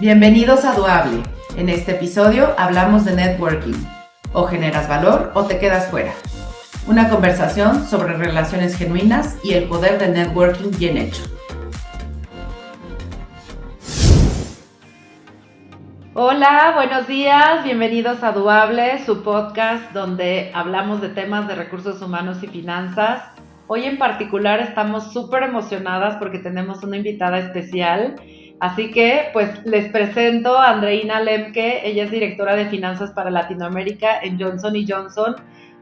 Bienvenidos a Duable. En este episodio hablamos de networking. O generas valor o te quedas fuera. Una conversación sobre relaciones genuinas y el poder del networking bien hecho. Hola, buenos días. Bienvenidos a Duable, su podcast donde hablamos de temas de recursos humanos y finanzas. Hoy en particular estamos súper emocionadas porque tenemos una invitada especial. Así que, pues, les presento a Andreina Lemke. Ella es directora de finanzas para Latinoamérica en Johnson & Johnson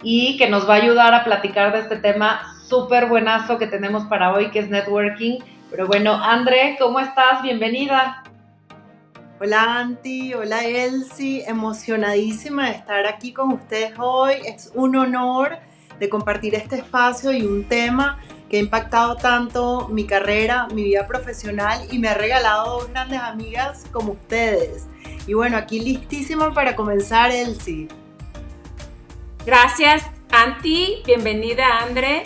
y que nos va a ayudar a platicar de este tema súper buenazo que tenemos para hoy, que es networking. Pero bueno, Andre, ¿cómo estás? Bienvenida. Hola Anti, hola Elsie, emocionadísima de estar aquí con ustedes hoy. Es un honor de compartir este espacio y un tema que ha impactado tanto mi carrera, mi vida profesional y me ha regalado dos grandes amigas como ustedes. Y bueno, aquí listísima para comenzar, Elsie. Gracias, Anti. Bienvenida, Andre.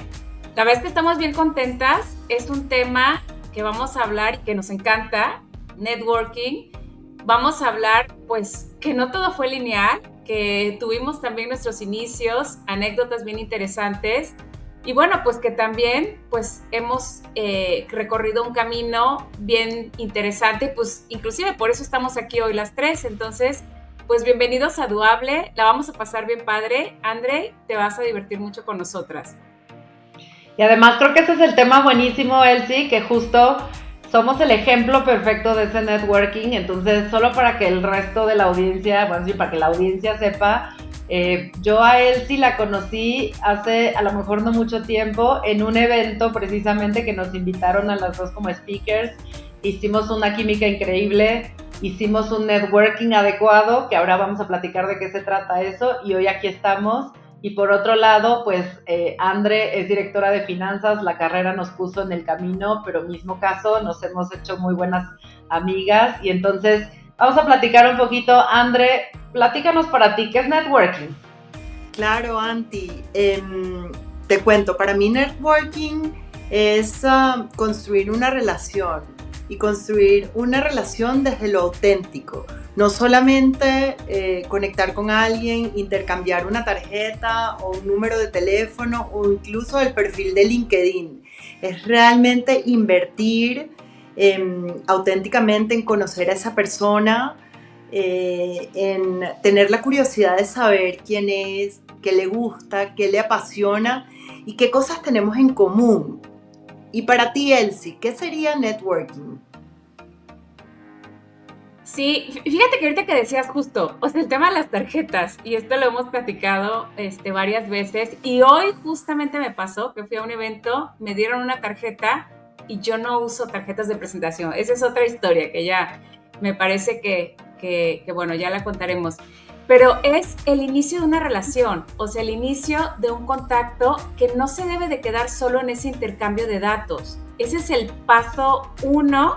La verdad es que estamos bien contentas. Es un tema que vamos a hablar y que nos encanta, networking. Vamos a hablar, pues, que no todo fue lineal, que tuvimos también nuestros inicios, anécdotas bien interesantes. Y bueno, pues que también pues hemos recorrido un camino bien interesante, pues inclusive por eso estamos aquí hoy las tres. Entonces, pues bienvenidos a Duable, la vamos a pasar bien padre. Andre, te vas a divertir mucho con nosotras. Y además creo que ese es el tema buenísimo, Elsie, que justo somos el ejemplo perfecto de ese networking. Entonces, solo para que el resto de la audiencia, bueno, sí, para que la audiencia sepa, yo a Elsie la conocí hace a lo mejor no mucho tiempo en un evento precisamente que nos invitaron a las dos como speakers. Hicimos una química increíble, hicimos un networking adecuado, que ahora vamos a platicar de qué se trata eso, y hoy aquí estamos. Y por otro lado, pues Andre es directora de finanzas, la carrera nos puso en el camino, pero mismo caso, nos hemos hecho muy buenas amigas y entonces vamos a platicar un poquito. Andre, platícanos para ti, ¿qué es networking? Claro, Anti. Te cuento, para mí networking es construir una relación y construir una relación desde lo auténtico. No solamente conectar con alguien, intercambiar una tarjeta o un número de teléfono o incluso el perfil de LinkedIn. Es realmente invertir auténticamente en conocer a esa persona, en tener la curiosidad de saber quién es, qué le gusta, qué le apasiona y qué cosas tenemos en común. Y para ti, Elsie, ¿qué sería networking? Sí, fíjate que ahorita que decías justo, o sea, el tema de las tarjetas, y esto lo hemos platicado varias veces, y hoy justamente me pasó que fui a un evento, me dieron una tarjeta y yo no uso tarjetas de presentación. Esa es otra historia que ya me parece que bueno, ya la contaremos. Pero es el inicio de una relación, o sea, el inicio de un contacto que no se debe de quedar solo en ese intercambio de datos. Ese es el paso 1,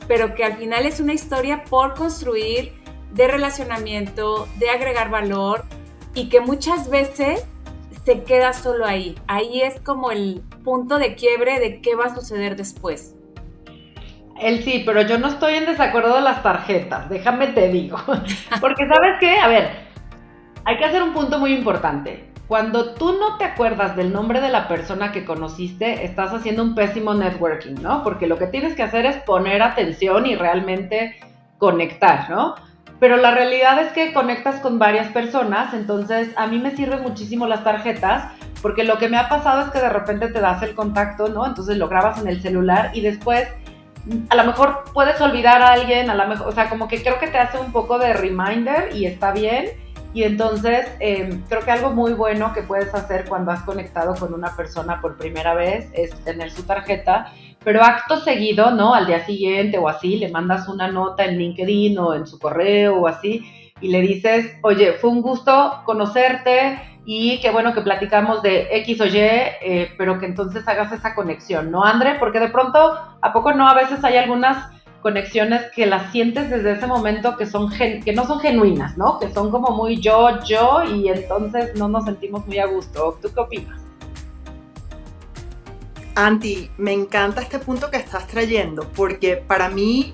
pero que al final es una historia por construir, de relacionamiento, de agregar valor, y que muchas veces se queda solo ahí. Ahí es como el punto de quiebre de qué va a suceder después. Sí, pero yo no estoy en desacuerdo de las tarjetas, déjame te digo. Porque ¿sabes qué? A ver, hay que hacer un punto muy importante. Cuando tú no te acuerdas del nombre de la persona que conociste, estás haciendo un pésimo networking, ¿no? Porque lo que tienes que hacer es poner atención y realmente conectar, ¿no? Pero la realidad es que conectas con varias personas, entonces a mí me sirven muchísimo las tarjetas, porque lo que me ha pasado es que de repente te das el contacto, ¿no? Entonces lo grabas en el celular y después a lo mejor puedes olvidar a alguien, a lo mejor, o sea, como que creo que te hace un poco de reminder y está bien. Y entonces creo que algo muy bueno que puedes hacer cuando has conectado con una persona por primera vez es tener su tarjeta, pero acto seguido, ¿no? Al día siguiente o así, le mandas una nota en LinkedIn o en su correo o así y le dices, oye, fue un gusto conocerte y qué bueno que platicamos de X o Y, pero que entonces hagas esa conexión, ¿no, Andre? Porque de pronto, ¿a poco no? A veces hay algunas conexiones que las sientes desde ese momento que no son genuinas, ¿no? Que son como muy yo, y entonces no nos sentimos muy a gusto. ¿Tú qué opinas? Anti, me encanta este punto que estás trayendo, porque para mí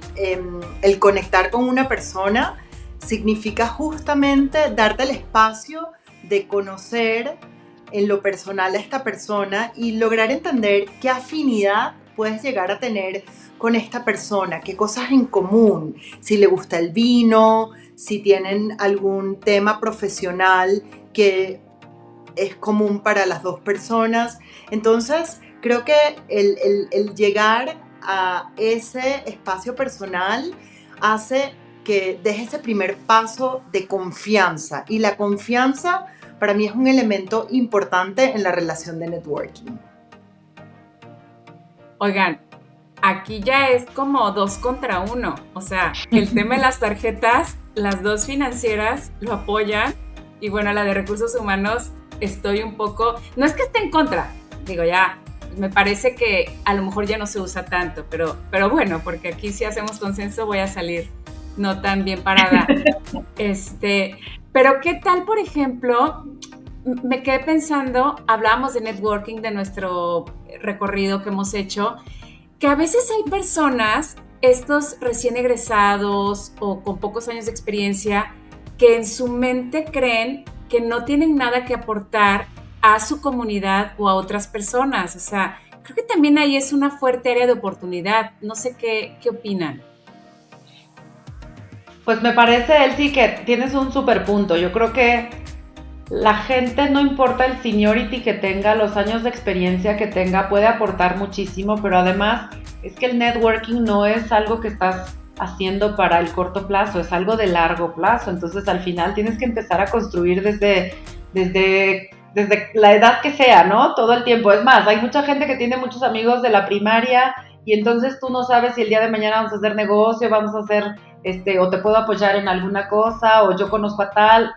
el conectar con una persona significa justamente darte el espacio de conocer en lo personal a esta persona y lograr entender qué afinidad puedes llegar a tener con esta persona, qué cosas en común, si le gusta el vino, si tienen algún tema profesional que es común para las dos personas. Entonces, creo que el llegar a ese espacio personal hace que deje ese primer paso de confianza. Y la confianza para mí es un elemento importante en la relación de networking. Oigan, aquí ya es como 2 contra 1. O sea, el tema de las tarjetas, las dos financieras lo apoyan. Y bueno, la de recursos humanos estoy un poco... No es que esté en contra, digo ya, me parece que a lo mejor ya no se usa tanto, pero bueno, porque aquí si hacemos consenso voy a salir no tan bien parada. Pero ¿qué tal, por ejemplo? Me quedé pensando, hablábamos de networking, de nuestro recorrido que hemos hecho, que a veces hay personas, estos recién egresados o con pocos años de experiencia, que en su mente creen que no tienen nada que aportar a su comunidad o a otras personas. O sea, creo que también ahí es una fuerte área de oportunidad. No sé qué opinan. Pues me parece, Elsie, que tienes un súper punto. Yo creo que la gente, no importa el seniority que tenga, los años de experiencia que tenga, puede aportar muchísimo, pero además es que el networking no es algo que estás haciendo para el corto plazo, es algo de largo plazo. Entonces al final tienes que empezar a construir desde la edad que sea, ¿no? Todo el tiempo. Es más, hay mucha gente que tiene muchos amigos de la primaria y entonces tú no sabes si el día de mañana vamos a hacer negocio, vamos a hacer, o te puedo apoyar en alguna cosa, o yo conozco a tal.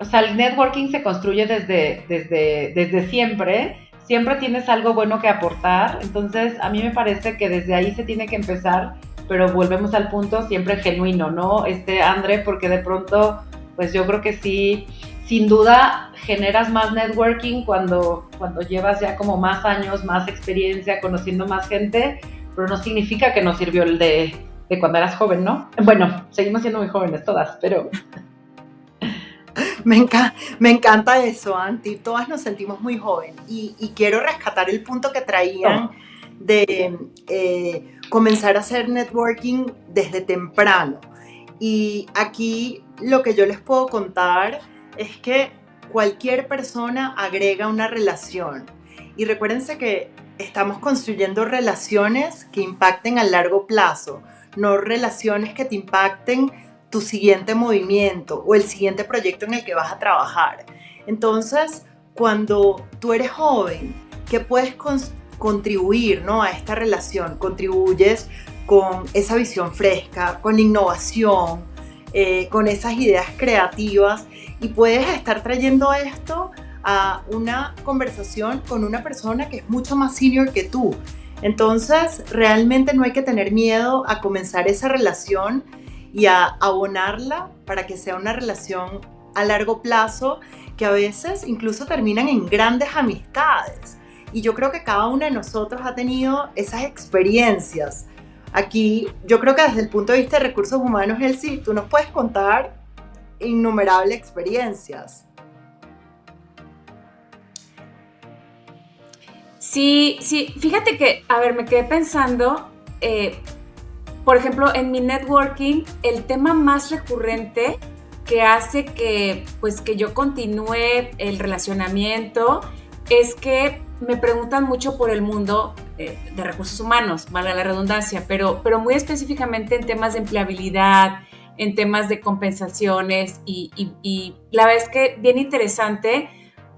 O sea, el networking se construye desde siempre. Siempre tienes algo bueno que aportar. Entonces, a mí me parece que desde ahí se tiene que empezar, pero volvemos al punto siempre genuino, ¿no? André, porque de pronto, pues yo creo que sí, sin duda generas más networking cuando llevas ya como más años, más experiencia, conociendo más gente, pero no significa que no sirvió el de cuando eras joven, ¿no? Bueno, seguimos siendo muy jóvenes todas, pero... Me encanta eso, Anti. Todas nos sentimos muy jóvenes y quiero rescatar el punto que traían de comenzar a hacer networking desde temprano. Y aquí lo que yo les puedo contar es que cualquier persona agrega una relación. Y recuérdense que estamos construyendo relaciones que impacten a largo plazo, no relaciones que te impacten tu siguiente movimiento o el siguiente proyecto en el que vas a trabajar. Entonces, cuando tú eres joven, ¿qué puedes contribuir, ¿no? a esta relación? Contribuyes con esa visión fresca, con innovación, con esas ideas creativas y puedes estar trayendo esto a una conversación con una persona que es mucho más senior que tú. Entonces, realmente no hay que tener miedo a comenzar esa relación y a abonarla para que sea una relación a largo plazo que a veces incluso terminan en grandes amistades. Y yo creo que cada uno de nosotros ha tenido esas experiencias. Aquí, yo creo que desde el punto de vista de recursos humanos, Elsie, tú nos puedes contar innumerables experiencias. Sí, fíjate que, a ver, me quedé pensando, por ejemplo, en mi networking, el tema más recurrente que hace que yo continúe el relacionamiento es que me preguntan mucho por el mundo de recursos humanos, valga la redundancia, pero muy específicamente en temas de empleabilidad, en temas de compensaciones y la verdad es que bien interesante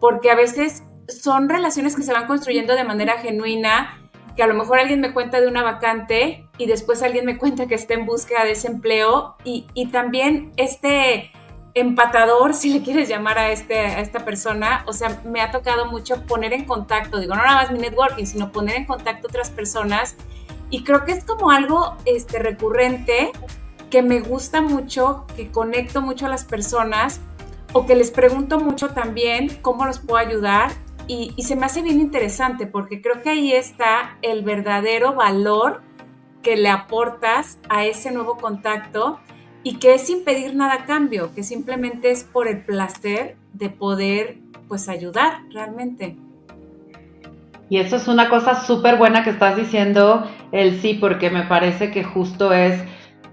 porque a veces son relaciones que se van construyendo de manera genuina, que a lo mejor alguien me cuenta de una vacante y después alguien me cuenta que está en búsqueda de ese empleo y también empatador, si le quieres llamar a esta persona, o sea, me ha tocado mucho poner en contacto, digo, no nada más mi networking, sino poner en contacto a otras personas y creo que es como algo recurrente que me gusta mucho, que conecto mucho a las personas o que les pregunto mucho también cómo los puedo ayudar y se me hace bien interesante porque creo que ahí está el verdadero valor que le aportas a ese nuevo contacto y que es sin pedir nada a cambio, que simplemente es por el placer de poder pues ayudar realmente. Y eso es una cosa súper buena que estás diciendo, el sí, porque me parece que justo es,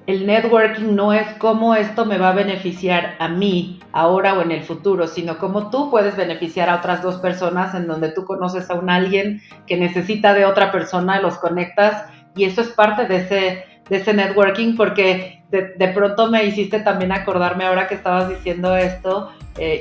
el networking no es cómo esto me va a beneficiar a mí ahora o en el futuro, sino cómo tú puedes beneficiar a otras dos personas en donde tú conoces a un alguien que necesita de otra persona, los conectas y eso es parte de ese networking porque de pronto me hiciste también acordarme ahora que estabas diciendo esto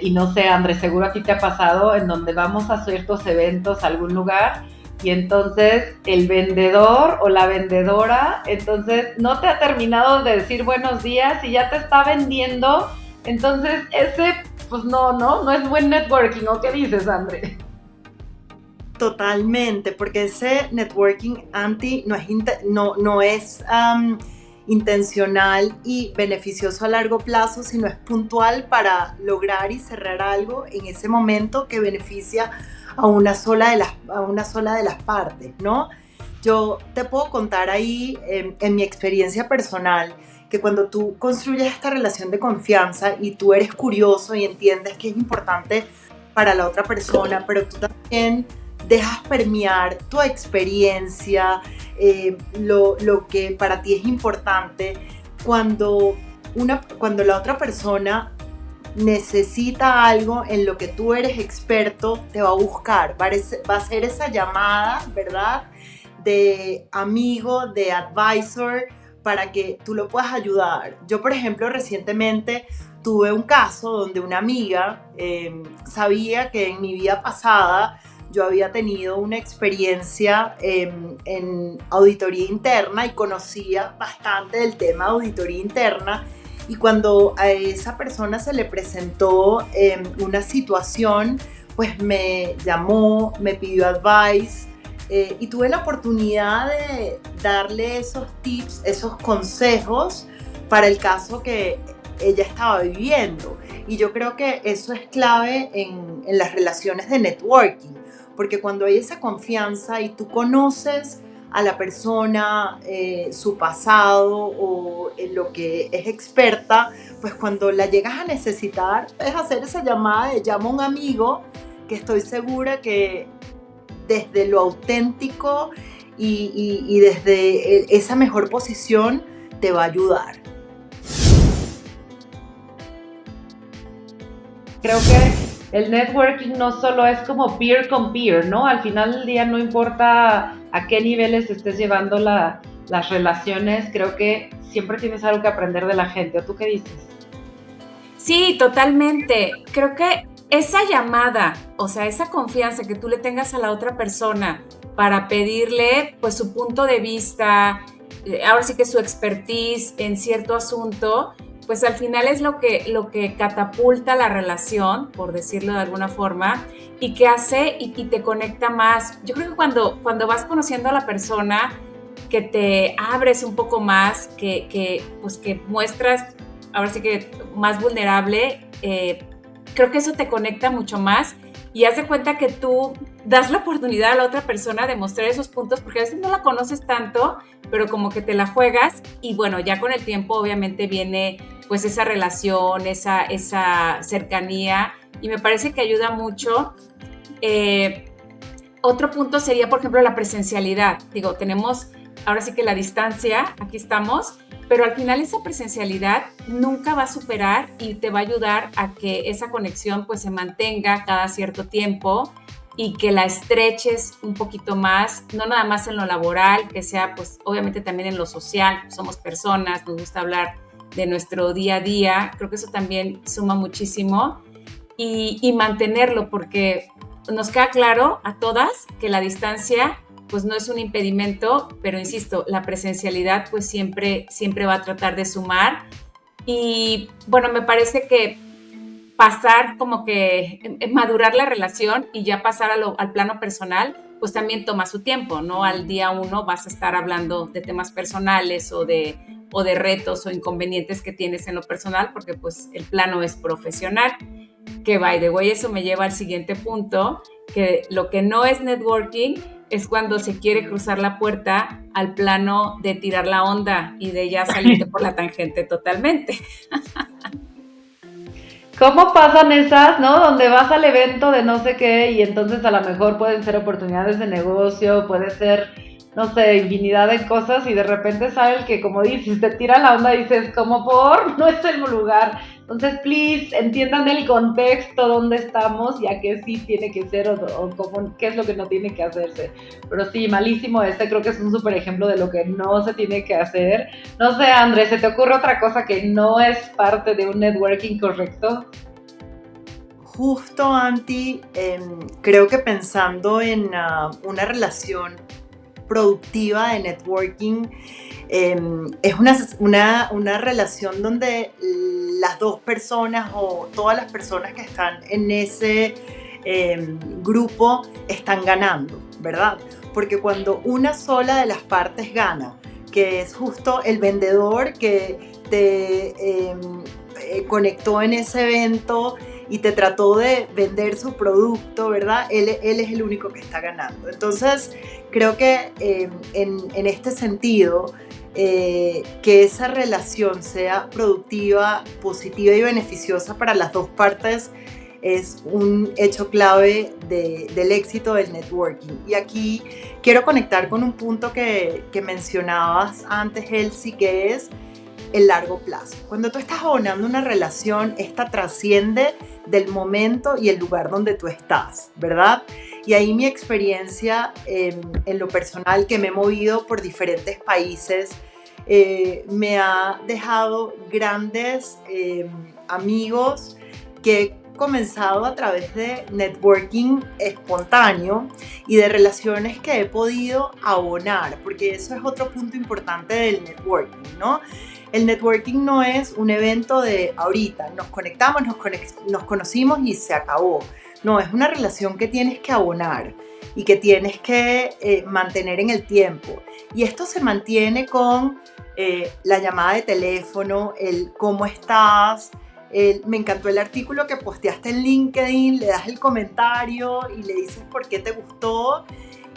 y no sé, Andrés, seguro a ti te ha pasado en donde vamos a ciertos eventos a algún lugar y entonces el vendedor o la vendedora entonces no te ha terminado de decir buenos días y ya te está vendiendo, entonces ese pues no es buen networking, ¿o qué dices, Andrés? Totalmente, porque ese networking no es intencional y beneficioso a largo plazo, sino es puntual para lograr y cerrar algo en ese momento que beneficia a una sola de las partes, ¿no? Yo te puedo contar ahí, en mi experiencia personal, que cuando tú construyes esta relación de confianza y tú eres curioso y entiendes que es importante para la otra persona, pero tú también dejas permear tu experiencia, lo que para ti es importante, cuando la otra persona necesita algo en lo que tú eres experto, te va a buscar, va a ser esa llamada, ¿verdad? De amigo, de advisor, para que tú lo puedas ayudar. Yo, por ejemplo, recientemente tuve un caso donde una amiga sabía que en mi vida pasada yo había tenido una experiencia en auditoría interna y conocía bastante del tema de auditoría interna. Y cuando a esa persona se le presentó una situación, pues me llamó, me pidió advice y tuve la oportunidad de darle esos tips, esos consejos para el caso que ella estaba viviendo. Y yo creo que eso es clave en las relaciones de networking, porque cuando hay esa confianza y tú conoces a la persona, su pasado o en lo que es experta, pues cuando la llegas a necesitar, es hacer esa llamada de llama a un amigo, que estoy segura que desde lo auténtico y desde esa mejor posición te va a ayudar. Creo que el networking no solo es como peer con peer, ¿no? Al final del día no importa a qué niveles estés llevando las relaciones, creo que siempre tienes algo que aprender de la gente. ¿O tú qué dices? Sí, totalmente. Creo que esa llamada, o sea, esa confianza que tú le tengas a la otra persona para pedirle pues su punto de vista, ahora sí que su expertise en cierto asunto, pues al final es lo que catapulta la relación, por decirlo de alguna forma, y que hace y te conecta más. Yo creo que cuando vas conociendo a la persona, que te abres un poco más, pues que muestras, ahora sí que más vulnerable, creo que eso te conecta mucho más y haz de cuenta que tú das la oportunidad a la otra persona de mostrar esos puntos, porque a veces no la conoces tanto, pero como que te la juegas y bueno, ya con el tiempo obviamente viene pues esa relación, esa cercanía y me parece que ayuda mucho. Otro punto sería, por ejemplo, la presencialidad. Digo, tenemos ahora sí que la distancia, aquí estamos, pero al final esa presencialidad nunca va a superar y te va a ayudar a que esa conexión pues se mantenga cada cierto tiempo y que la estreches un poquito más, no nada más en lo laboral, que sea pues obviamente también en lo social, somos personas, nos gusta hablar de nuestro día a día, creo que eso también suma muchísimo y mantenerlo porque nos queda claro a todas que la distancia pues no es un impedimento, pero insisto, la presencialidad pues siempre va a tratar de sumar y bueno, me parece que pasar como que madurar la relación y ya pasar al plano personal, pues también toma su tiempo, ¿no? Al día uno vas a estar hablando de temas personales o de retos o inconvenientes que tienes en lo personal porque pues el plano es profesional. Que, by the way, eso me lleva al siguiente punto, que lo que no es networking es cuando se quiere cruzar la puerta al plano de tirar la onda y de ya salirte por la tangente totalmente. ¿Cómo pasan esas, no? Donde vas al evento de no sé qué y entonces a lo mejor pueden ser oportunidades de negocio, puede ser, no sé, infinidad de cosas y de repente sale el que, como dices, te tira la onda y dices, como por, no es el lugar. Entonces, please, entiendan el contexto, dónde estamos y a qué sí tiene que ser o cómo, qué es lo que no tiene que hacerse. Pero sí, malísimo creo que es un súper ejemplo de lo que no se tiene que hacer. No sé, Andrés, ¿se te ocurre otra cosa que no es parte de un networking correcto? Justo, Anti, creo que pensando en una relación productiva de networking, es una relación donde las dos personas o todas las personas que están en ese grupo están ganando, ¿verdad? Porque cuando una sola de las partes gana, que es justo el vendedor que te conectó en ese evento y te trató de vender su producto, ¿verdad? Él es el único que está ganando. Entonces, creo que en este sentido, que esa relación sea productiva, positiva y beneficiosa para las dos partes es un hecho clave del éxito del networking. Y aquí quiero conectar con un punto que mencionabas antes, Elsie, que es el largo plazo. Cuando tú estás abonando una relación, esta trasciende del momento y el lugar donde tú estás, ¿verdad? Y ahí mi experiencia en lo personal, que me he movido por diferentes países, me ha dejado grandes amigos que he comenzado a través de networking espontáneo y de relaciones que he podido abonar, porque eso es otro punto importante del networking, ¿no? El networking no es un evento de ahorita, nos conectamos, nos conocimos y se acabó. No, es una relación que tienes que abonar y que tienes que mantener en el tiempo. Y esto se mantiene con la llamada de teléfono, el cómo estás. Me encantó el artículo que posteaste en LinkedIn, le das el comentario y le dices por qué te gustó.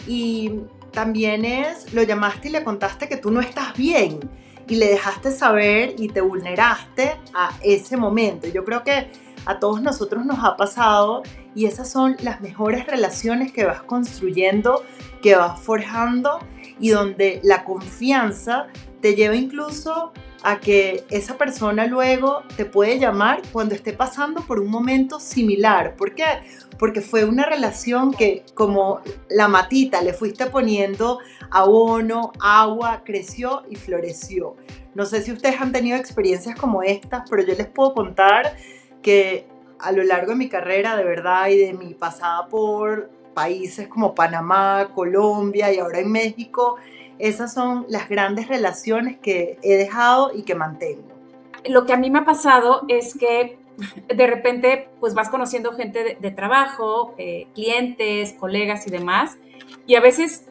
Y también lo llamaste y le contaste que tú no estás bien. Y le dejaste saber y te vulneraste a ese momento. Yo creo que a todos nosotros nos ha pasado y esas son las mejores relaciones que vas construyendo, que vas forjando y donde la confianza te lleva incluso a que esa persona luego te puede llamar cuando esté pasando por un momento similar. ¿Por qué? Porque fue una relación que, como la matita, le fuiste poniendo abono, agua, creció y floreció. No sé si ustedes han tenido experiencias como estas, pero yo les puedo contar que a lo largo de mi carrera, de verdad, y de mi pasada por países como Panamá, Colombia y ahora en México, esas son las grandes relaciones que he dejado y que mantengo. Lo que a mí me ha pasado es que de repente pues vas conociendo gente de trabajo, clientes, colegas y demás, y a veces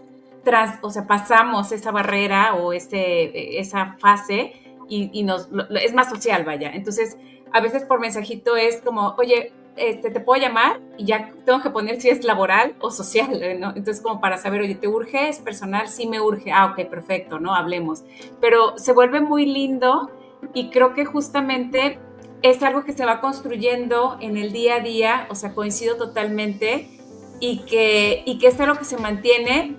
pasamos esa barrera o esa fase y es más social, vaya. Entonces, a veces por mensajito es como, oye, te puedo llamar y ya tengo que poner si es laboral o social, ¿no? Entonces, como para saber, oye, ¿te urge? ¿Es personal? Sí me urge. Ah, ok, perfecto, ¿no? Hablemos. Pero se vuelve muy lindo y creo que justamente es algo que se va construyendo en el día a día, o sea, coincido totalmente, y que es algo que se mantiene.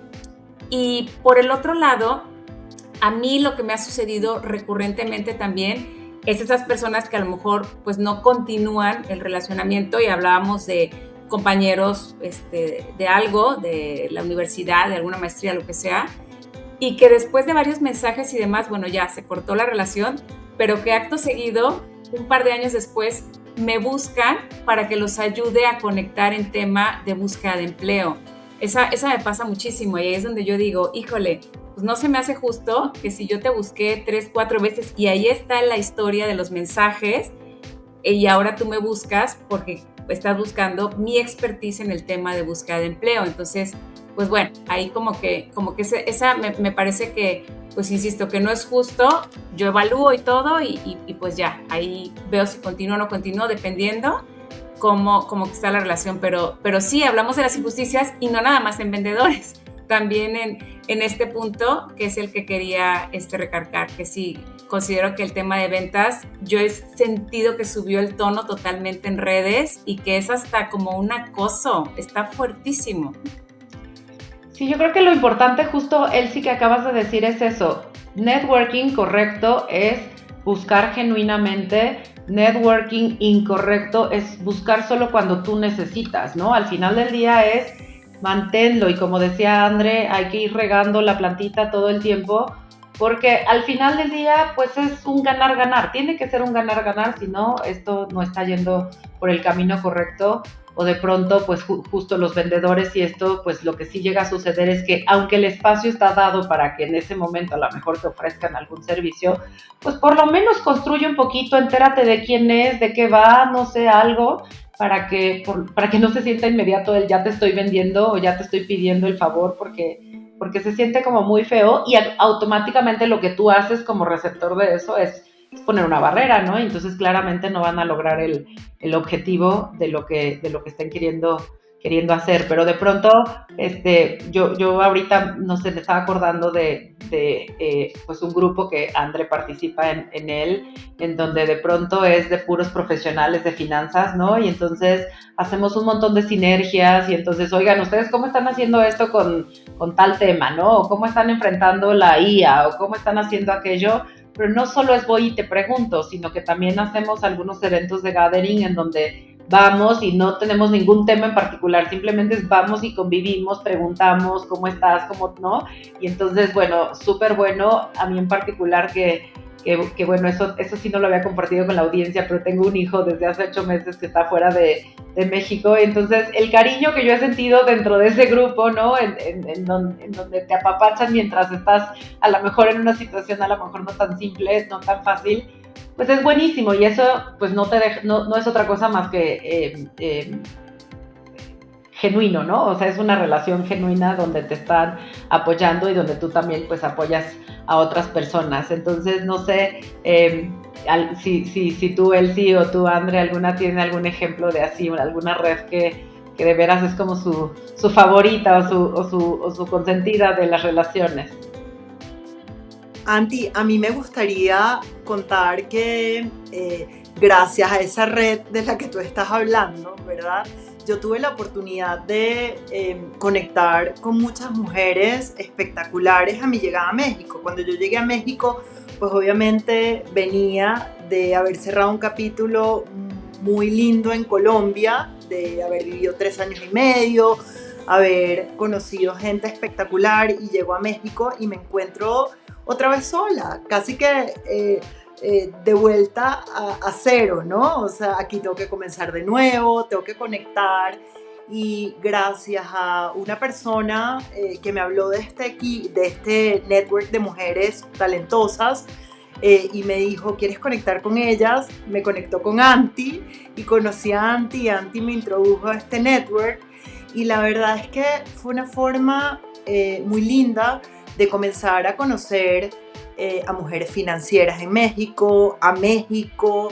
Y por el otro lado, a mí lo que me ha sucedido recurrentemente también es esas personas que a lo mejor pues no continúan el relacionamiento, y hablábamos de compañeros de algo, de la universidad, de alguna maestría, lo que sea, y que después de varios mensajes y demás, bueno, ya se cortó la relación, pero que acto seguido, un par de años después, me buscan para que los ayude a conectar en tema de búsqueda de empleo. Esa me pasa muchísimo y ahí es donde yo digo, híjole, pues no se me hace justo que si yo te busqué 3, 4 veces y ahí está la historia de los mensajes y ahora tú me buscas porque estás buscando mi expertise en el tema de búsqueda de empleo. Entonces, pues bueno, ahí como que esa me parece que, pues insisto, que no es justo. Yo evalúo y todo y pues ya, ahí veo si continúo o no continúo dependiendo. cómo que está la relación, pero sí, hablamos de las injusticias y no nada más en vendedores, también en este punto, que es el que quería recargar, que sí, considero que el tema de ventas, yo he sentido que subió el tono totalmente en redes y que es hasta como un acoso, está fuertísimo. Sí, yo creo que lo importante justo, Elsie, que acabas de decir es eso. Networking correcto es buscar genuinamente. Networking incorrecto es buscar solo cuando tú necesitas, ¿no? Al final del día es manténlo y como decía André, hay que ir regando la plantita todo el tiempo porque al final del día pues es un ganar-ganar. Tiene que ser un ganar-ganar, si no, esto no está yendo por el camino correcto. O de pronto, pues justo los vendedores y esto, pues lo que sí llega a suceder es que aunque el espacio está dado para que en ese momento a lo mejor te ofrezcan algún servicio, pues por lo menos construye un poquito, entérate de quién es, de qué va, no sé, algo, para que no se sienta inmediato el ya te estoy vendiendo o ya te estoy pidiendo el favor, porque se siente como muy feo y automáticamente lo que tú haces como receptor de eso es poner una barrera, ¿no? Entonces claramente no van a lograr el objetivo de lo que estén queriendo hacer, pero de pronto yo ahorita no sé, me estaba acordando de pues un grupo que André participa en él, en donde de pronto es de puros profesionales de finanzas, ¿no? Y entonces hacemos un montón de sinergias y entonces, oigan, ¿ustedes cómo están haciendo esto con tal tema, ¿no? O cómo están enfrentando la IA o cómo están haciendo aquello. Pero no solo es voy y te pregunto, sino que también hacemos algunos eventos de gathering en donde vamos y no tenemos ningún tema en particular, simplemente vamos y convivimos, preguntamos cómo estás, cómo no, y entonces, bueno, súper bueno, a mí en particular que bueno, eso sí no lo había compartido con la audiencia, pero tengo un hijo desde hace 8 meses que está fuera de México, entonces el cariño que yo he sentido dentro de ese grupo, ¿no? En donde te apapachan mientras estás a lo mejor en una situación a lo mejor no tan simple, no tan fácil, pues es buenísimo y eso pues no es otra cosa más que genuino, ¿no? O sea, es una relación genuina donde te están apoyando y donde tú también pues apoyas a otras personas. Entonces, no sé si tú, Elsie, o tú, André, alguna tiene algún ejemplo de así, alguna red que de veras es como su favorita o su consentida de las relaciones. Anti, a mí me gustaría contar que gracias a esa red de la que tú estás hablando, ¿verdad? Yo tuve la oportunidad de conectar con muchas mujeres espectaculares a mi llegada a México. Cuando yo llegué a México, pues obviamente venía de haber cerrado un capítulo muy lindo en Colombia, de haber vivido 3 años y medio, haber conocido gente espectacular y llego a México y me encuentro otra vez sola, casi que de vuelta a cero, ¿no? O sea, aquí tengo que comenzar de nuevo, tengo que conectar y gracias a una persona que me habló de este network de mujeres talentosas y me dijo, ¿quieres conectar con ellas? Me conectó con Anti y conocí a Anti y Anti me introdujo a este network y la verdad es que fue una forma muy linda de comenzar a conocer a mujeres financieras en México, a México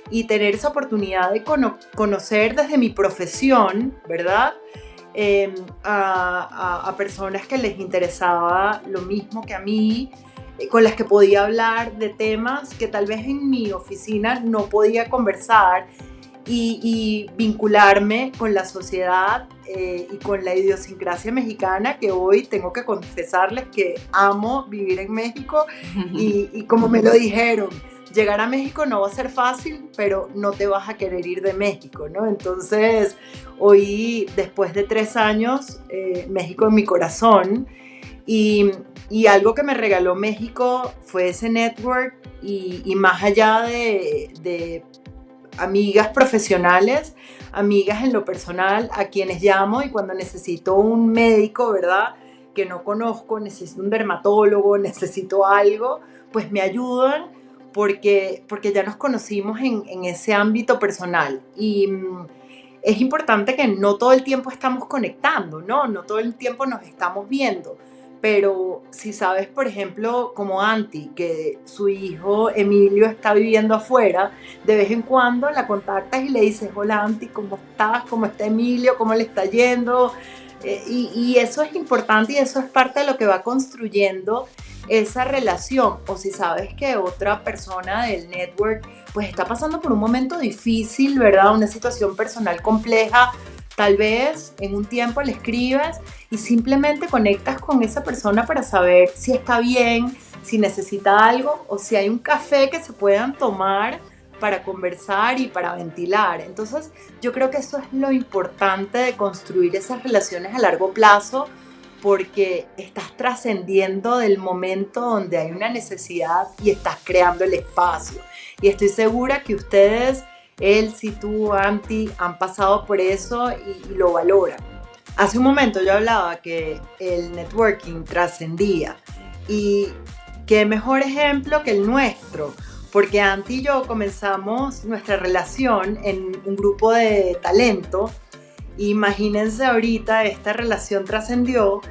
y tener esa oportunidad de conocer desde mi profesión, ¿verdad? A personas que les interesaba lo mismo que a mí, con las que podía hablar de temas que tal vez en mi oficina no podía conversar y vincularme con la sociedad y con la idiosincrasia mexicana, que hoy tengo que confesarles que amo vivir en México y como me lo dijeron, llegar a México no va a ser fácil, pero no te vas a querer ir de México, ¿no? Entonces, hoy, después de 3 años, México en mi corazón y algo que me regaló México fue ese network y más allá de amigas profesionales, amigas en lo personal, a quienes llamo y cuando necesito un médico, ¿verdad? Que no conozco, necesito un dermatólogo, necesito algo, pues me ayudan porque ya nos conocimos en ese ámbito personal. Y es importante que no todo el tiempo estamos conectando, ¿no? No todo el tiempo nos estamos viendo, pero si sabes, por ejemplo, como Anti, que su hijo Emilio está viviendo afuera, de vez en cuando la contactas y le dices, hola Anti, ¿cómo estás? ¿Cómo está Emilio? ¿Cómo le está yendo? Y eso es importante y eso es parte de lo que va construyendo esa relación. O si sabes que otra persona del network pues está pasando por un momento difícil, ¿verdad? Una situación personal compleja, tal vez en un tiempo le escribes y simplemente conectas con esa persona para saber si está bien, si necesita algo o si hay un café que se puedan tomar para conversar y para ventilar. Entonces, yo creo que eso es lo importante de construir esas relaciones a largo plazo, porque estás trascendiendo del momento donde hay una necesidad y estás creando el espacio. Y estoy segura que ustedes, Elsie, tú, Anti, han pasado por eso y lo valoran. Hace un momento yo hablaba que el networking trascendía y qué mejor ejemplo que el nuestro, porque Anti y yo comenzamos nuestra relación en un grupo de talento. Imagínense ahorita, esta relación trascendió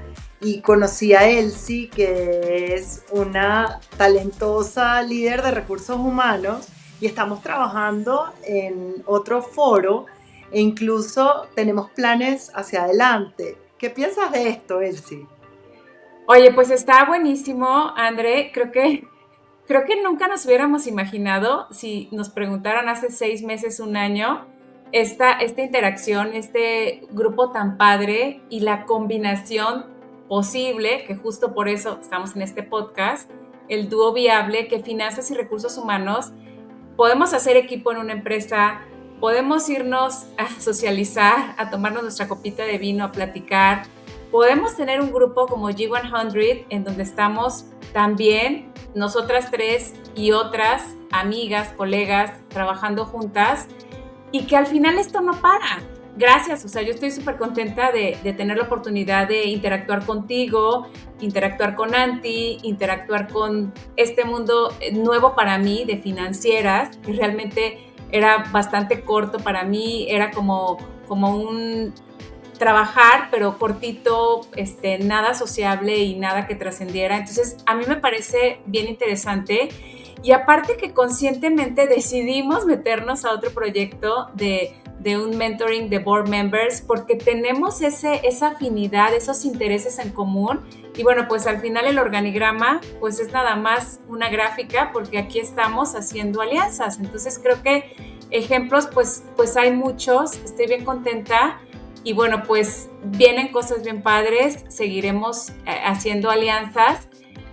y conocí a Elsie, que es una talentosa líder de recursos humanos, y estamos trabajando en otro foro e incluso tenemos planes hacia adelante. ¿Qué piensas de esto, Elsie? Oye, pues está buenísimo, André. Creo que nunca nos hubiéramos imaginado, si nos preguntaran hace 6 meses, un año, esta interacción, este grupo tan padre y la combinación posible, que justo por eso estamos en este podcast, el dúo viable, que finanzas y recursos humanos, podemos hacer equipo en una empresa, podemos irnos a socializar, a tomarnos nuestra copita de vino, a platicar, podemos tener un grupo como G100 en donde estamos también nosotras 3 y otras amigas, colegas, trabajando juntas, y que al final esto no para. Gracias, o sea, yo estoy súper contenta de tener la oportunidad de interactuar contigo, interactuar con Anti, interactuar con este mundo nuevo para mí de financieras, que realmente era bastante corto para mí, era como un trabajar, pero cortito, nada sociable y nada que trascendiera. Entonces, a mí me parece bien interesante. Y aparte que conscientemente decidimos meternos a otro proyecto de un mentoring de board members, porque tenemos esa afinidad, esos intereses en común. Y bueno, pues al final el organigrama pues es nada más una gráfica, porque aquí estamos haciendo alianzas. Entonces creo que ejemplos pues hay muchos. Estoy bien contenta. Y bueno, pues vienen cosas bien padres, seguiremos haciendo alianzas,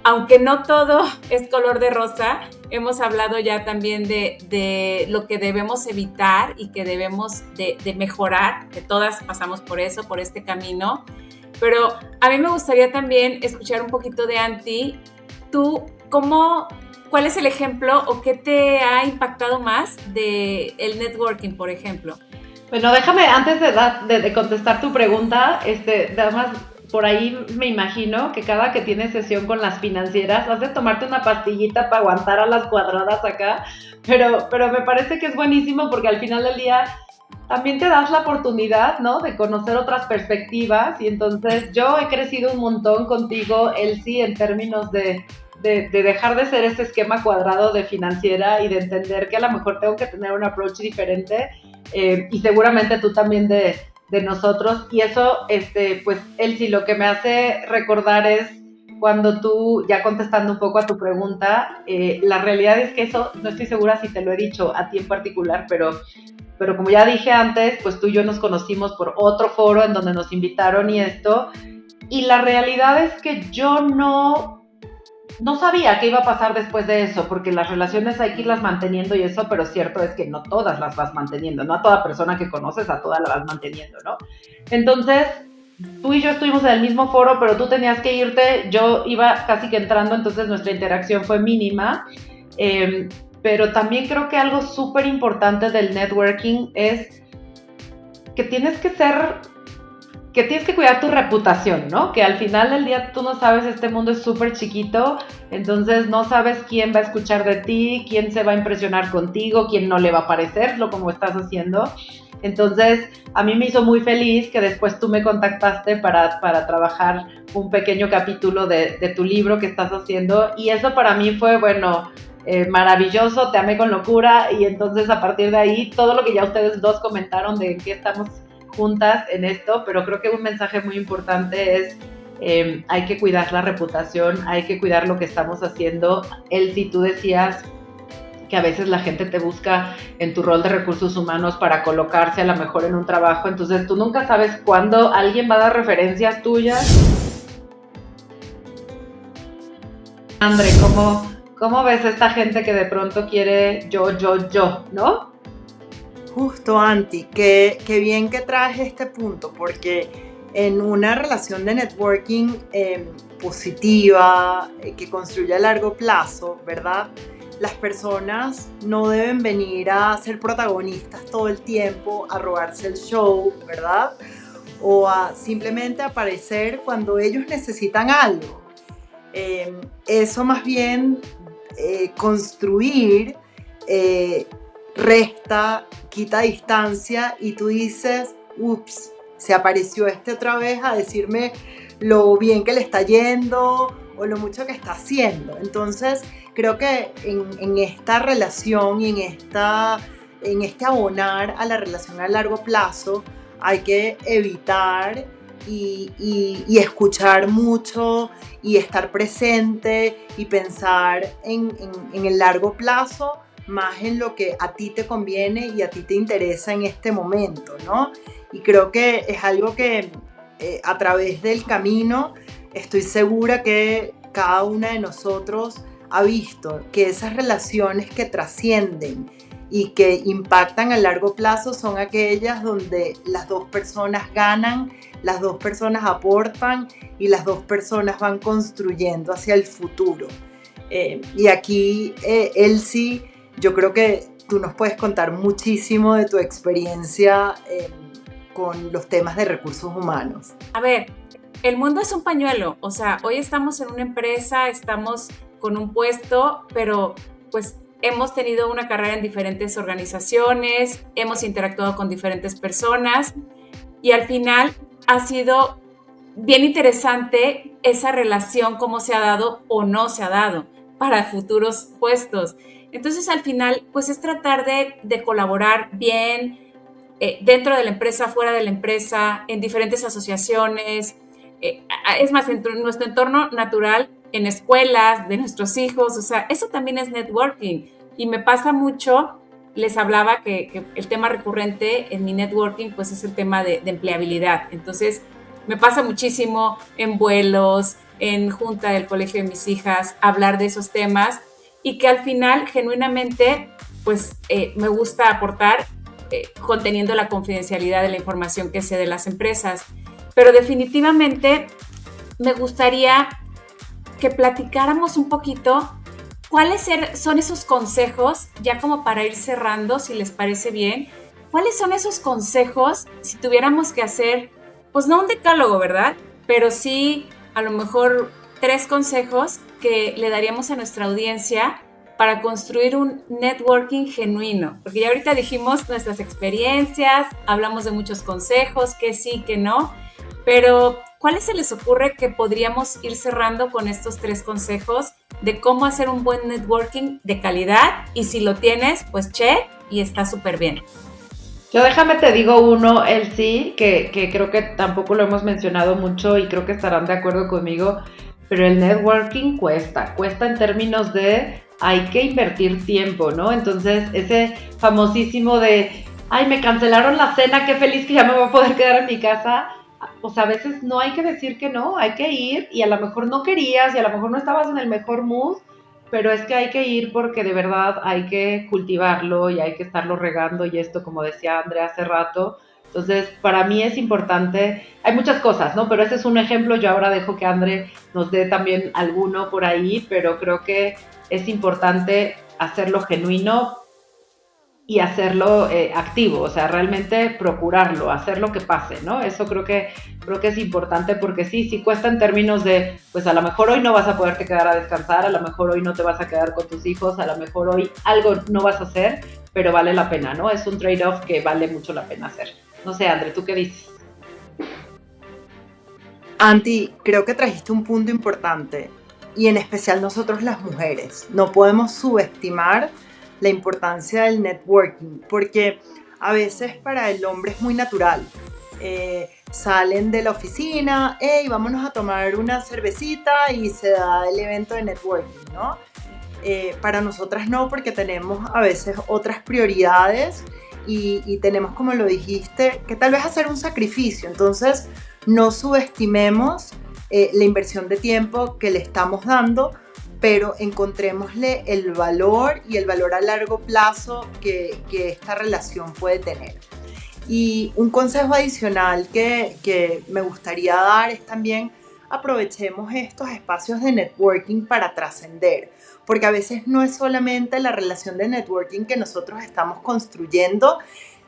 aunque no todo es color de rosa. Hemos hablado ya también de lo que debemos evitar y que debemos de mejorar, que todas pasamos por eso, por este camino. Pero a mí me gustaría también escuchar un poquito de Anti. ¿Tú cuál es el ejemplo o qué te ha impactado más del networking, por ejemplo? Bueno, déjame, antes de contestar tu pregunta, nada más por ahí me imagino que cada que tienes sesión con las financieras, has de tomarte una pastillita para aguantar a las cuadradas acá, pero me parece que es buenísimo porque al final del día también te das la oportunidad, ¿no?, de conocer otras perspectivas, y entonces yo he crecido un montón contigo, Elsie, en términos de dejar de ser ese esquema cuadrado de financiera y de entender que a lo mejor tengo que tener un approach diferente, y seguramente tú también de nosotros. Y eso, pues, Elsie, lo que me hace recordar es cuando tú, ya contestando un poco a tu pregunta, la realidad es que eso, no estoy segura si te lo he dicho a ti en particular, pero como ya dije antes, pues tú y yo nos conocimos por otro foro en donde nos invitaron y la realidad es que yo no sabía qué iba a pasar después de eso, porque las relaciones hay que irlas manteniendo y eso, pero cierto es que no todas las vas manteniendo, no a toda persona que conoces, a todas la vas manteniendo, ¿no? Entonces, tú y yo estuvimos en el mismo foro, pero tú tenías que irte, yo iba casi que entrando, entonces nuestra interacción fue mínima, pero también creo que algo súper importante del networking es que tienes que ser que tienes que cuidar tu reputación, ¿no? Que al final del día tú no sabes, este mundo es súper chiquito, entonces no sabes quién va a escuchar de ti, quién se va a impresionar contigo, quién no le va a parecer lo como estás haciendo. Entonces, a mí me hizo muy feliz que después tú me contactaste para trabajar un pequeño capítulo de tu libro que estás haciendo, y eso para mí fue, bueno, maravilloso, te amé con locura, y entonces a partir de ahí, todo lo que ya ustedes dos comentaron de que estamos juntas en esto, pero creo que un mensaje muy importante es hay que cuidar la reputación, hay que cuidar lo que estamos haciendo. Elsie, tú decías que a veces la gente te busca en tu rol de recursos humanos para colocarse a lo mejor en un trabajo, entonces tú nunca sabes cuándo alguien va a dar referencias tuyas. Andre, ¿cómo ves a esta gente que de pronto quiere yo, ¿no? Justo, Anti, qué bien que traes este punto, porque en una relación de networking positiva, que construye a largo plazo, ¿verdad? Las personas no deben venir a ser protagonistas todo el tiempo, a robarse el show, ¿verdad? O a simplemente aparecer cuando ellos necesitan algo. Eso más bien construir resta, quita distancia, y tú dices, ups, se apareció otra vez a decirme lo bien que le está yendo o lo mucho que está haciendo. Entonces creo que en esta relación y en este abonar a la relación a largo plazo hay que evitar y escuchar mucho y estar presente y pensar en el largo plazo, más en lo que a ti te conviene y a ti te interesa en este momento, ¿no? Y creo que es algo que a través del camino estoy segura que cada una de nosotros ha visto que esas relaciones que trascienden y que impactan a largo plazo son aquellas donde las dos personas ganan, las dos personas aportan y las dos personas van construyendo hacia el futuro. Y aquí, Elsie, yo creo que tú nos puedes contar muchísimo de tu experiencia con los temas de recursos humanos. A ver, el mundo es un pañuelo, o sea, hoy estamos en una empresa, estamos con un puesto, pero pues hemos tenido una carrera en diferentes organizaciones, hemos interactuado con diferentes personas y al final ha sido bien interesante esa relación, cómo se ha dado o no se ha dado para futuros puestos. Entonces al final pues es tratar de colaborar bien dentro de la empresa, fuera de la empresa, en diferentes asociaciones, es más, en nuestro entorno natural, en escuelas, de nuestros hijos, o sea, eso también es networking. Y me pasa mucho, les hablaba que el tema recurrente en mi networking, pues es el tema de empleabilidad. Entonces, me pasa muchísimo en vuelos, en junta del colegio de mis hijas, hablar de esos temas y que al final, genuinamente, pues me gusta aportar conteniendo la confidencialidad de la información que sé de las empresas. Pero definitivamente me gustaría que platicáramos un poquito cuáles son esos consejos, ya como para ir cerrando, si les parece bien, cuáles son esos consejos si tuviéramos que hacer, pues no un decálogo, ¿verdad? Pero sí a lo mejor 3 consejos que le daríamos a nuestra audiencia para construir un networking genuino. Porque ya ahorita dijimos nuestras experiencias, hablamos de muchos consejos, que sí, que no, pero ¿cuáles se les ocurre que podríamos ir cerrando con estos 3 consejos de cómo hacer un buen networking de calidad? Y si lo tienes, pues check y está súper bien. Yo déjame te digo uno, Elsie, que creo que tampoco lo hemos mencionado mucho y creo que estarán de acuerdo conmigo, pero el networking cuesta en términos de hay que invertir tiempo, ¿no? Entonces ese famosísimo de, ay, me cancelaron la cena, qué feliz que ya me voy a poder quedar en mi casa. O sea, a veces no hay que decir que no, hay que ir y a lo mejor no querías y a lo mejor no estabas en el mejor mood, pero es que hay que ir porque de verdad hay que cultivarlo y hay que estarlo regando y esto, como decía Andrea hace rato. Entonces, para mí es importante, hay muchas cosas, ¿no? Pero ese es un ejemplo, yo ahora dejo que Andre nos dé también alguno por ahí, pero creo que es importante hacerlo genuino. y hacerlo activo, o sea, realmente procurarlo, hacer lo que pase, ¿no? Eso creo que es importante porque sí cuesta en términos de, pues a lo mejor hoy no vas a poderte quedar a descansar, a lo mejor hoy no te vas a quedar con tus hijos, a lo mejor hoy algo no vas a hacer, pero vale la pena, ¿no? Es un trade-off que vale mucho la pena hacer. No sé, André, ¿tú qué dices? Anti, creo que trajiste un punto importante, y en especial nosotros las mujeres. No podemos subestimar la importancia del networking, porque a veces para el hombre es muy natural. Salen de la oficina, hey, vámonos a tomar una cervecita y se da el evento de networking, ¿no? Para nosotras no, porque tenemos a veces otras prioridades y tenemos, como lo dijiste, que tal vez hacer un sacrificio. Entonces, no subestimemos la inversión de tiempo que le estamos dando, pero encontrémosle el valor y el valor a largo plazo que esta relación puede tener. Y un consejo adicional que me gustaría dar es también aprovechemos estos espacios de networking para trascender, porque a veces no es solamente la relación de networking que nosotros estamos construyendo,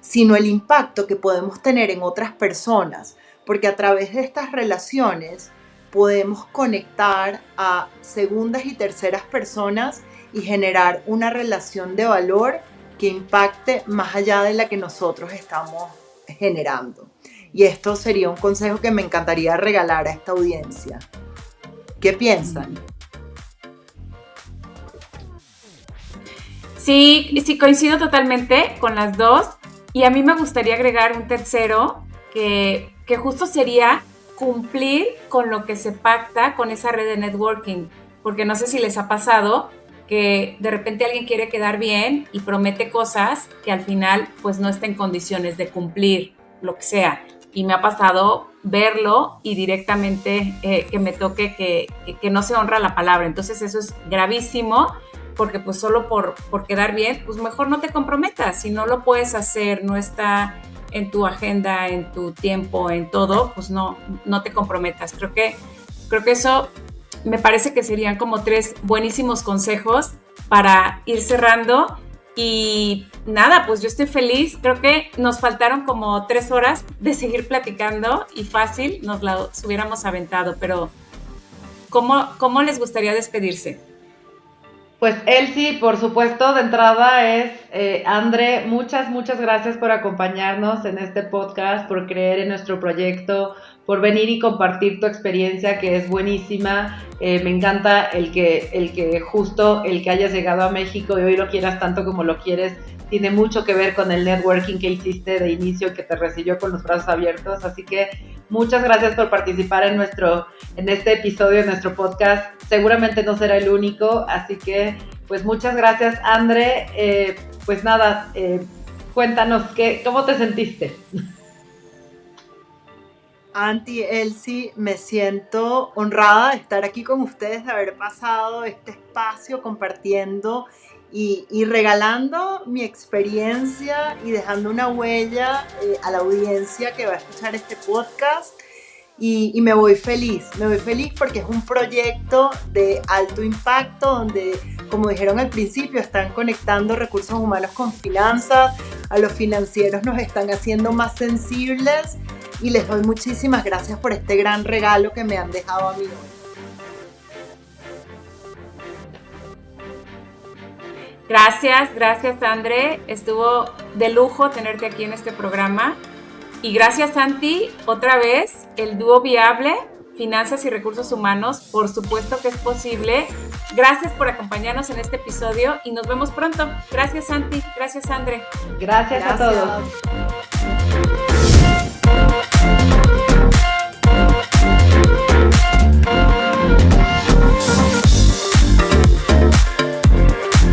sino el impacto que podemos tener en otras personas, porque a través de estas relaciones podemos conectar a segundas y terceras personas y generar una relación de valor que impacte más allá de la que nosotros estamos generando. Y esto sería un consejo que me encantaría regalar a esta audiencia. ¿Qué piensan? Sí, coincido totalmente con las dos. Y a mí me gustaría agregar un tercero que justo sería cumplir con lo que se pacta con esa red de networking. Porque no sé si les ha pasado que de repente alguien quiere quedar bien y promete cosas que al final pues no está en condiciones de cumplir, lo que sea. Y me ha pasado verlo y directamente que me toque que no se honra la palabra. Entonces eso es gravísimo, porque pues solo por quedar bien, pues mejor no te comprometas. Si no lo puedes hacer, no está en tu agenda, en tu tiempo, en todo, pues no te comprometas. Creo que eso me parece que serían como 3 buenísimos consejos para ir cerrando. Y nada, pues yo estoy feliz. Creo que nos faltaron como 3 horas de seguir platicando y fácil nos las hubiéramos aventado, pero ¿cómo les gustaría despedirse? Pues Elsie, por supuesto, de entrada es André, muchas gracias por acompañarnos en este podcast, por creer en nuestro proyecto, por venir y compartir tu experiencia, que es buenísima. Me encanta el que hayas llegado a México y hoy lo quieras tanto como lo quieres. Tiene mucho que ver con el networking que hiciste de inicio, que te recibió con los brazos abiertos. Así que muchas gracias por participar en este episodio de nuestro podcast. Seguramente no será el único, así que pues muchas gracias, André. Pues nada, cuéntanos, ¿cómo te sentiste? Anti, Elsie, me siento honrada de estar aquí con ustedes, de haber pasado este espacio compartiendo y regalando mi experiencia y dejando una huella a la audiencia que va a escuchar este podcast. Y me voy feliz porque es un proyecto de alto impacto donde, como dijeron al principio, están conectando recursos humanos con finanzas, a los financieros nos están haciendo más sensibles y les doy muchísimas gracias por este gran regalo que me han dejado a mí. Gracias André, estuvo de lujo tenerte aquí en este programa. Y gracias, Santi, otra vez, el dúo viable, finanzas y recursos humanos, por supuesto que es posible. Gracias por acompañarnos en este episodio y nos vemos pronto. Gracias, Santi. Gracias, André. Gracias a todos.